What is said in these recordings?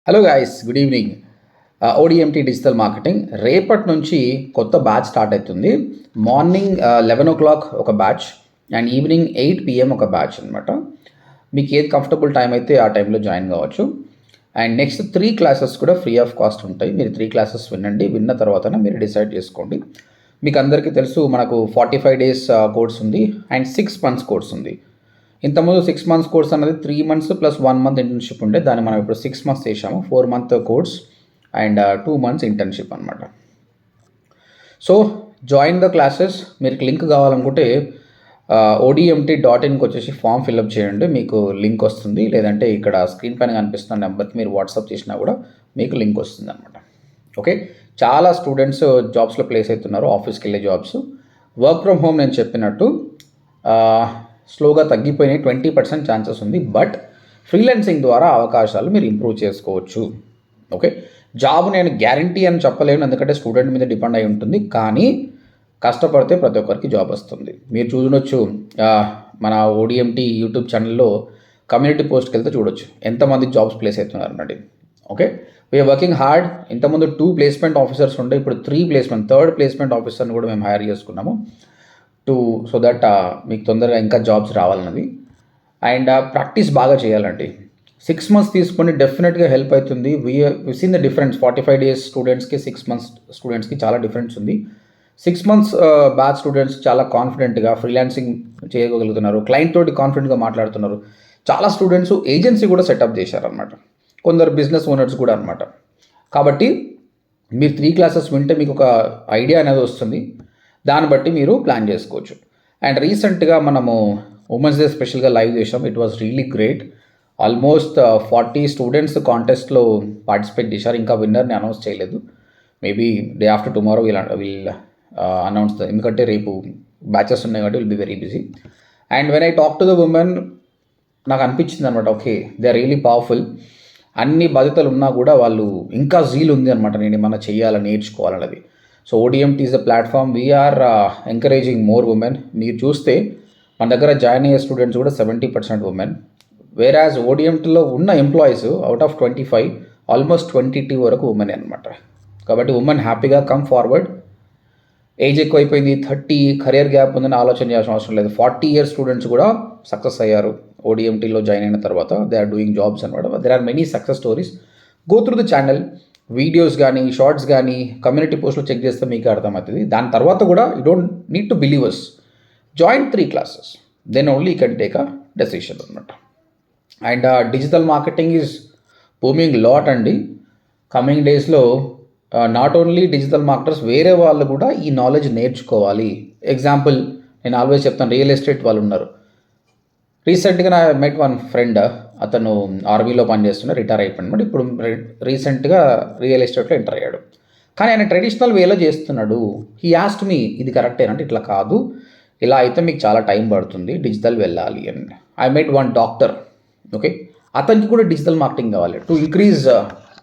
Hello guys, good evening. ODMT digital marketing రేపటి నుంచి కొత్త బ్యాచ్ స్టార్ట్ అవుతుంది. మార్నింగ్ 11 o'clock ఒక బ్యాచ్ అండ్ ఈవినింగ్ 8 PM ఒక బ్యాచ్ అనమాట. మీకు ఏది కంఫర్టబుల్ టైం అయితే ఆ టైంలో జాయిన్ కావచ్చు. అండ్ నెక్స్ట్ 3 క్లాసెస్ కూడా ఫ్రీ ఆఫ్ కాస్ట్ ఉంటాయి. మీరు 3 క్లాసెస్ వినండి. విన్న తర్వాత మీరు డిసైడ్ చేసుకోండి. మీకు అందరికీ తెలుసు, మనకు 45 days కోర్స్ ఉంది అండ్ 6 months కోర్స్ ఉంది. ఇంతకుముందు 6 months కోర్స్ అనేది 3 months ప్లస్ 1 month ఇంటర్న్షిప్ ఉండే, దాన్ని మనం ఇప్పుడు 6 months చేసాము. 4 month course and 2 months internship అనమాట. So join the classes. మీకు లింక్ కావాలనుకుంటే odmt.inకి వచ్చేసి ఫామ్ ఫిల్అప్ చేయండి, మీకు లింక్ వస్తుంది. లేదంటే ఇక్కడ స్క్రీన్ పైన కనిపిస్తున్న నెంబర్కి మీరు వాట్సాప్ చేసినా కూడా మీకు లింక్ వస్తుంది అనమాట. ఓకే, చాలా స్టూడెంట్స్ జాబ్స్లో ప్లేస్ అవుతున్నారు, ఆఫీస్కి వెళ్ళే జాబ్స్. వర్క్ ఫ్రమ్ హోమ్ నేను చెప్పినట్టు స్లోగా తగ్గిపోయినాయి, 20% ఛాన్సెస్ ఉంది. బట్ ఫ్రీలాన్సింగ్ ద్వారా అవకాశాలు మీరు ఇంప్రూవ్ చేసుకోవచ్చు. ఓకే, జాబ్ నేను గ్యారంటీ అని చెప్పలేను, ఎందుకంటే స్టూడెంట్ మీద డిపెండ్ అయి ఉంటుంది. కానీ కష్టపడితే ప్రతి ఒక్కరికి జాబ్ వస్తుంది. మీరు చూడొచ్చు, మన ఓడిఎంటీ యూట్యూబ్ ఛానల్లో కమ్యూనిటీ పోస్ట్కి వెళ్తే చూడొచ్చు ఎంతమంది జాబ్స్ ప్లేస్ అవుతున్నారు అన్నది. Okay, we are working hard. ఇంతకుముందు 2 ప్లేస్మెంట్ ఆఫీసర్స్ ఉండే, ఇప్పుడు 3 ప్లేస్మెంట్, 3rd ప్లేస్మెంట్ ఆఫీసర్ని కూడా మేము హైర్ చేసుకున్నాము సో దట్ మీకు తొందరగా ఇంకా జాబ్స్ రావాలన్నది. అండ్ ప్రాక్టీస్ బాగా చేయాలండి. 6 months తీసుకొని డెఫినెట్గా హెల్ప్ అవుతుంది. We seen the difference. 45 days స్టూడెంట్స్కి 6 months స్టూడెంట్స్కి చాలా డిఫరెన్స్ ఉంది. 6 months బ్యాచ్ స్టూడెంట్స్ చాలా కాన్ఫిడెంట్గా ఫ్రీలాన్సింగ్ చేయగలుగుతున్నారు, క్లయింట్ తోటి కాన్ఫిడెంట్గా మాట్లాడుతున్నారు. చాలా స్టూడెంట్స్ ఏజెన్సీ కూడా సెటప్ చేశారనమాట, కొందరు బిజినెస్ ఓనర్స్ కూడా అనమాట. కాబట్టి మీరు 3 classes వింటే మీకు ఒక ఐడియా అనేది వస్తుంది. దాన్ని బట్టి మీరు ప్లాన్ చేసుకోవచ్చు. అండ్ రీసెంట్గా మనము ఉమెన్స్ డే స్పెషల్గా లైవ్ చేసాం. It was really great. Almost 40 students కాంటెస్ట్లో పార్టిసిపేట్ చేశారు. ఇంకా విన్నర్ని అనౌన్స్ చేయలేదు. Maybe day after tomorrow will announce ఎందుకంటే రేపు బ్యాచెస్ ఉన్నాయి కాబట్టి will be very busy. And when I talk to the women, నాకు అనిపించింది అనమాట, okay, they are really powerful. అన్ని బాధ్యతలు ఉన్నా కూడా వాళ్ళు ఇంకా జీల్ ఉంది అనమాట, నేను ఏమన్నా చేయాలని, నేర్చుకోవాలన్నది. So ODMT is the platform. We are encouraging more women. మీరు చూస్తే మన దగ్గర జాయిన్ అయ్యే స్టూడెంట్స్ కూడా 70% ఉమెన్. వేరాజ్ ఓడిఎంటీలో ఉన్న ఎంప్లాయీస్ అవుట్ ఆఫ్ 25 ఆల్మోస్ట్ 22 వరకు ఉమెన్ అనమాట. కాబట్టి ఉమెన్ హ్యాపీగా కమ్ ఫార్వర్డ్. ఏజ్ ఎక్కువైపోయింది, 30 కెరియర్ గ్యాప్ ఉందని ఆలోచన చేయాల్సిన అవసరం లేదు. 40 years స్టూడెంట్స్ కూడా సక్సెస్ అయ్యారు ఓడిఎంటీలో జాయిన్ అయిన తర్వాత. దే ఆర్ డూయింగ్ జాబ్స్ అనమాట. There are many success stories. Go through the channel. Videos కానీ, షార్ట్స్ కానీ, కమ్యూనిటీ పోస్ట్లో చెక్ చేస్తే మీకు అర్థమవుతుంది. దాని తర్వాత కూడా you don't need to believe us. Join 3 classes, then only you can take a decision అనమాట. And digital marketing is booming lot అండి. కమింగ్ డేస్లో నాట్ ఓన్లీ డిజిటల్ మార్కెటర్స్, వేరే వాళ్ళు కూడా ఈ నాలెడ్జ్ నేర్చుకోవాలి. ఎగ్జాంపుల్ నేను ఆల్వేస్ చెప్తాను, రియల్ ఎస్టేట్ వాళ్ళు ఉన్నారు. రీసెంట్గా నా మెట్ వన్ ఫ్రెండ్, అతను ఆర్మీలో పనిచేస్తున్న, రిటైర్ అయిపోయినమాట. ఇప్పుడు రీసెంట్గా రియల్ ఎస్టేట్లో ఎంటర్ అయ్యాడు. కానీ ఆయన ట్రెడిషనల్ వేలో చేస్తున్నాడు. హీ ఆస్క్డ్ మీ, ఇది కరెక్టేనంటే, ఇట్లా కాదు, ఇలా అయితే మీకు చాలా టైం పడుతుంది, డిజిటల్ వెళ్ళాలి అని. I met one doctor. Okay, అతనికి కూడా డిజిటల్ మార్కెటింగ్ కావాలి to increase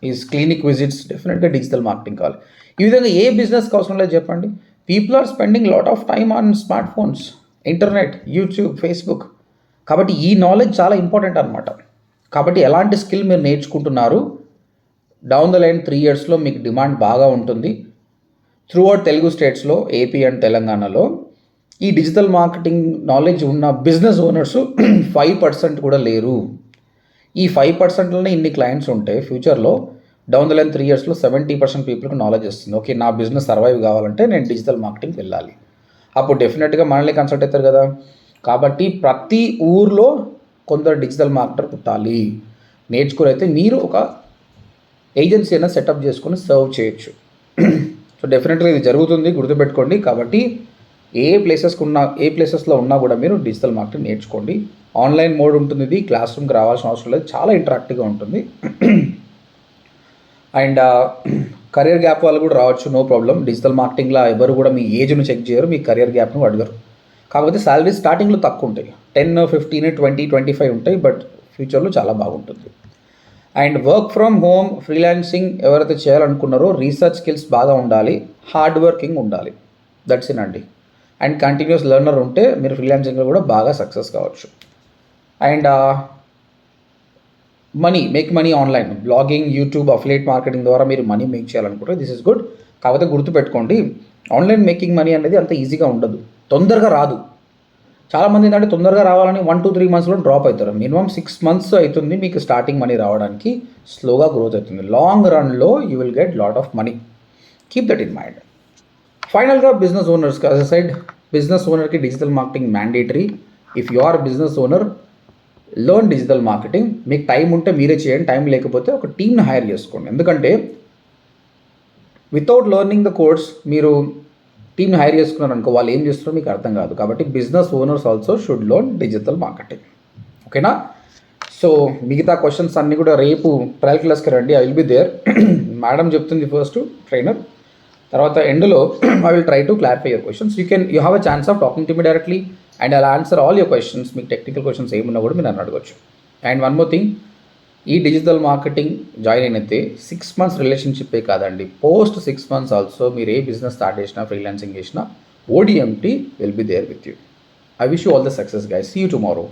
is clinic visits. డెఫినెట్గా డిజిటల్ మార్కెటింగ్ కావాలి. ఈ విధంగా ఏ బిజినెస్కి అవసరం లేదు చెప్పండి. People are spending lot of time on smart phones, internet, YouTube, Facebook. కాబట్టి ఈ నాలెడ్జ్ చాలా ఇంపార్టెంట్ అనమాట. కాబట్టి ఎలాంటి స్కిల్ మీరు నేర్చుకుంటున్నారు, డౌన్ ద లైన్ 3 yearsలో మీకు డిమాండ్ బాగా ఉంటుంది. త్రూఅవుట్ తెలుగు స్టేట్స్లో, ఏపీ అండ్ తెలంగాణలో ఈ డిజిటల్ మార్కెటింగ్ నాలెడ్జ్ ఉన్న బిజినెస్ ఓనర్స్ 5% కూడా లేరు. ఈ 5%లోనే ఇన్ని క్లయింట్స్ ఉంటే ఫ్యూచర్లో డౌన్ ద లైన్ 3 yearsలో 70% పీపుల్కి నాలెడ్జ్ వస్తుంది. ఓకే, నా బిజినెస్ సర్వైవ్ కావాలంటే నేను డిజిటల్ మార్కెటింగ్ వెళ్ళాలి. అప్పుడు డెఫినెట్గా మనల్ని కన్సల్ట్ అవుతారు కదా. కాబట్టి ప్రతి ఊర్లో కొందరు డిజిటల్ మార్కెటర్ పుట్టాలి. నేర్చుకుని అయితే మీరు ఒక ఏజెన్సీ అయినా సెటప్ చేసుకొని సర్వ్ చేయొచ్చు. సో డెఫినెట్గా ఇది జరుగుతుంది, గుర్తుపెట్టుకోండి. కాబట్టి ఏ ప్లేసెస్లో ఉన్నా కూడా మీరు డిజిటల్ మార్కెటింగ్ నేర్చుకోండి. ఆన్లైన్ మోడ్ ఉంటుంది, ఇది క్లాస్ రూమ్కి రావాల్సిన అవసరం లేదు, చాలా ఇంటరాక్టివ్గా ఉంటుంది. అండ్ కెరియర్ గ్యాప్ వాళ్ళు కూడా రావచ్చు, నో ప్రాబ్లం. డిజిటల్ మార్కెటింగ్లో ఎవరు కూడా మీ ఏజ్ను చెక్ చేయరు, మీ కెరియర్ గ్యాప్ను అడగరు. కాకపోతే శాలరీ స్టార్టింగ్లో తక్కువ ఉంటాయి, 10, 15, 20, 25 ఉంటాయి. బట్ ఫ్యూచర్లో చాలా బాగుంటుంది. And work from home, freelancing ఎవరైతే చేయాలనుకున్నారో రీసెర్చ్ స్కిల్స్ బాగా ఉండాలి, హార్డ్ వర్కింగ్ ఉండాలి. దట్స్ ఇన్ అండి. అండ్ కంటిన్యూస్ లెర్నర్ ఉంటే మీరు ఫ్రీలాన్సింగ్లో కూడా బాగా సక్సెస్ కావచ్చు. And make money online, blogging, YouTube, affiliate marketing ద్వారా మీరు మనీ మేక్ చేయాలనుకుంటే దిస్ ఇస్ గుడ్. కాకపోతే గుర్తుపెట్టుకోండి, ఆన్లైన్ మేకింగ్ మనీ అనేది అంత ఈజీగా ఉండదు, తొందరగా రాదు. చాలామంది ఏంటంటే తొందరగా రావాలని 1-2-3 మంత్స్లో డ్రాప్ అవుతారు. మినిమం 6 months అవుతుంది మీకు స్టార్టింగ్ మనీ రావడానికి, స్లోగా గ్రోత్ అవుతుంది. లాంగ్ రన్లో you will get lot of money. Keep that in mind. ఫైనల్గా business owners, as a side, business ఓనర్కి digital marketing mandatory. If you are business owner, learn digital marketing. మీకు time ఉంటే మీరే చేయండి, టైం లేకపోతే ఒక టీమ్ని హైర్ చేసుకోండి. ఎందుకంటే వితౌట్ లెర్నింగ్ ద కోర్స్ మీరు టీమ్ని హైర్ చేసుకున్నారు అనుకో, వాళ్ళు ఏం చేస్తున్నారో మీకు అర్థం కాదు. కాబట్టి business owners also should learn digital marketing. ఓకేనా? సో మిగతా క్వశ్చన్స్ అన్నీ కూడా రేపు ట్రయల్ క్లాస్కి రండి, I will be there. Madam చెప్తుంది ఫస్ట్, ట్రైనర్. తర్వాత ఎండ్లో I will try to clarify your questions. You have a chance of talking to me directly and I answer all your questions. మీకు technical questions ఏమున్నా కూడా మీరు నన్ను అడగచ్చు. And one more thing, ఈ డిజిటల్ మార్కెటింగ్ జాయిన్ అయితే 6 months రిలేషన్షిప్పే కాదండి, post 6 months also మీరు ఏ బిజినెస్ స్టార్ట్ చేసినా, ఫ్రీలాన్సింగ్ చేసినా, ODMT will be there with you. I wish you all the success guys. See you tomorrow.